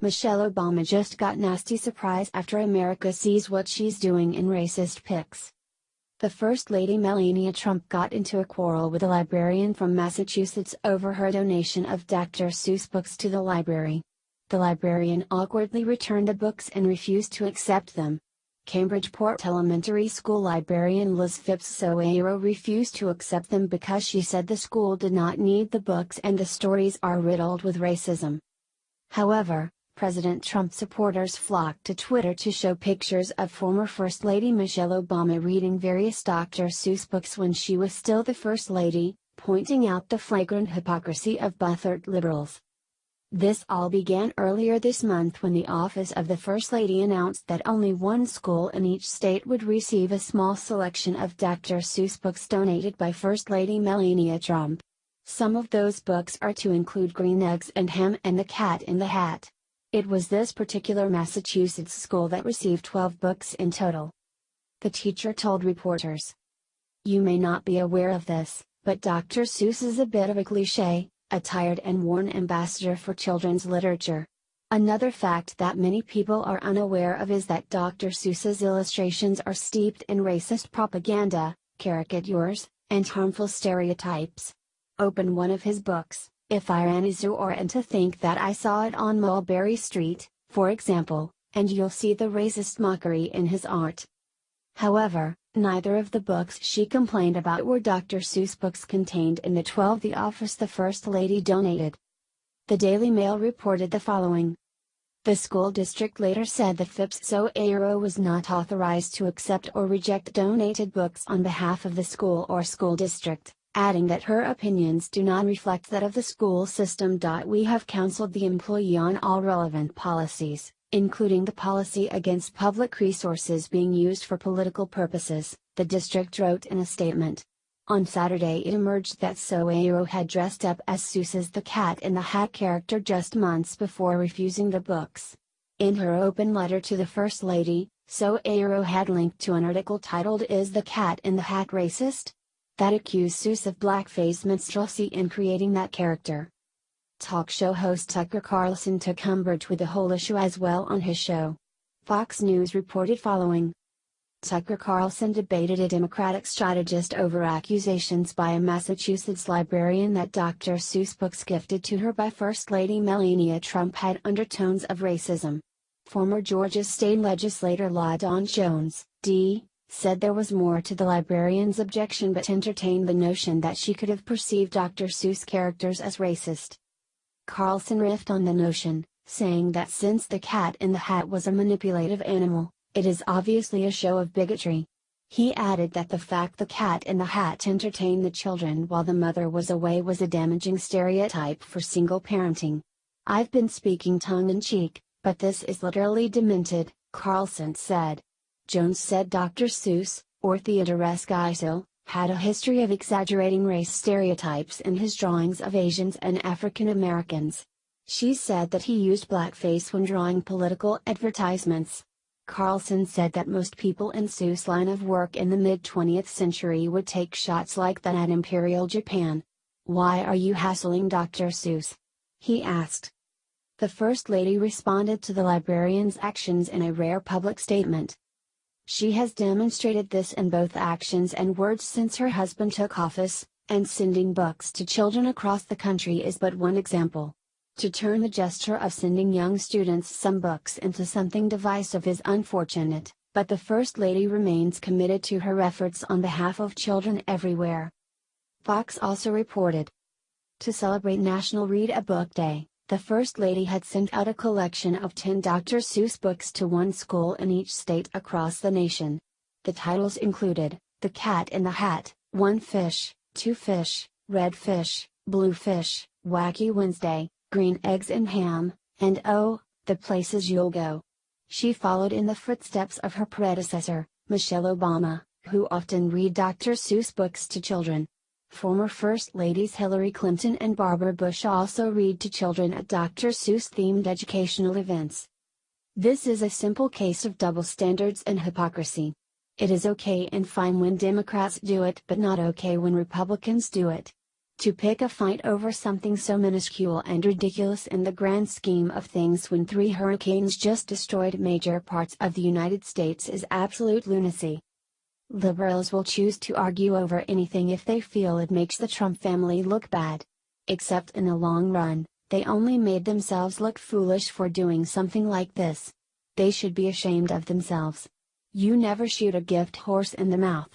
Michelle Obama just got nasty surprise after America sees what she's doing in racist pics. The First Lady Melania Trump got into a quarrel with a librarian from Massachusetts over her donation of Dr. Seuss books to the library. The librarian awkwardly returned the books and refused to accept them. Cambridgeport Elementary School librarian Liz Phipps-Soairo refused to accept them because she said the school did not need the books and the stories are riddled with racism. However, President Trump supporters flocked to Twitter to show pictures of former First Lady Michelle Obama reading various Dr. Seuss books when she was still the First Lady, pointing out the flagrant hypocrisy of butthurt liberals. This all began earlier this month when the office of the First Lady announced that only one school in each state would receive a small selection of Dr. Seuss books donated by First Lady Melania Trump. Some of those books are to include Green Eggs and Ham and The Cat in the Hat. It was this particular Massachusetts school that received 12 books in total. The teacher told reporters. You may not be aware of this, but Dr. Seuss is a bit of a cliché, a tired and worn ambassador for children's literature. Another fact that many people are unaware of is that Dr. Seuss's illustrations are steeped in racist propaganda, caricatures, and harmful stereotypes. Open one of his books, If I Ran a Zoo, or And to Think That I Saw It on Mulberry Street, for example, and you'll see the racist mockery in his art. However, neither of the books she complained about were Dr. Seuss books contained in the 12 the office the First Lady donated. The Daily Mail reported the following. The school district later said that Phipps-Soairo was not authorized to accept or reject donated books on behalf of the school or school district, adding that her opinions do not reflect that of the school system. We have counseled the employee on all relevant policies, including the policy against public resources being used for political purposes, the district wrote in a statement. On Saturday it emerged that Soairo had dressed up as Seuss's The Cat in the Hat character just months before refusing the books. In her open letter to the First Lady, Soairo had linked to an article titled Is the Cat in the Hat Racist? That accused Seuss of blackface minstrelsy in creating that character. Talk show host Tucker Carlson took umbrage with the whole issue as well on his show. Fox News reported following. Tucker Carlson debated a Democratic strategist over accusations by a Massachusetts librarian that Dr. Seuss books gifted to her by First Lady Melania Trump had undertones of racism. Former Georgia state legislator LaDawn Jones, D., said there was more to the librarian's objection but entertained the notion that she could have perceived Dr. Seuss characters as racist. Carlson riffed on the notion, saying that since the cat in the hat was a manipulative animal, it is obviously a show of bigotry. He added that the fact the cat in the hat entertained the children while the mother was away was a damaging stereotype for single parenting. I've been speaking tongue-in-cheek, but this is literally demented, Carlson said. Jones said Dr. Seuss, or Theodore Geisel, had a history of exaggerating race stereotypes in his drawings of Asians and African Americans. She said that he used blackface when drawing political advertisements. Carlson said that most people in Seuss' line of work in the mid-20th century would take shots like that at Imperial Japan. Why are you hassling Dr. Seuss? He asked. The First Lady responded to the librarian's actions in a rare public statement. She has demonstrated this in both actions and words since her husband took office, and sending books to children across the country is but one example. To turn the gesture of sending young students some books into something divisive is unfortunate, but the First Lady remains committed to her efforts on behalf of children everywhere. Fox also reported. To celebrate National Read a Book Day, the First Lady had sent out a collection of 10 Dr. Seuss books to one school in each state across the nation. The titles included, The Cat in the Hat, One Fish, Two Fish, Red Fish, Blue Fish, Wacky Wednesday, Green Eggs and Ham, and Oh, the Places You'll Go. She followed in the footsteps of her predecessor, Michelle Obama, who often read Dr. Seuss books to children. Former First Ladies Hillary Clinton and Barbara Bush also read to children at Dr. Seuss-themed educational events. This is a simple case of double standards and hypocrisy. It is okay and fine when Democrats do it but not okay when Republicans do it. To pick a fight over something so minuscule and ridiculous in the grand scheme of things when 3 hurricanes just destroyed major parts of the United States is absolute lunacy. Liberals will choose to argue over anything if they feel it makes the Trump family look bad. Except in the long run, they only made themselves look foolish for doing something like this. They should be ashamed of themselves. You never shoot a gift horse in the mouth.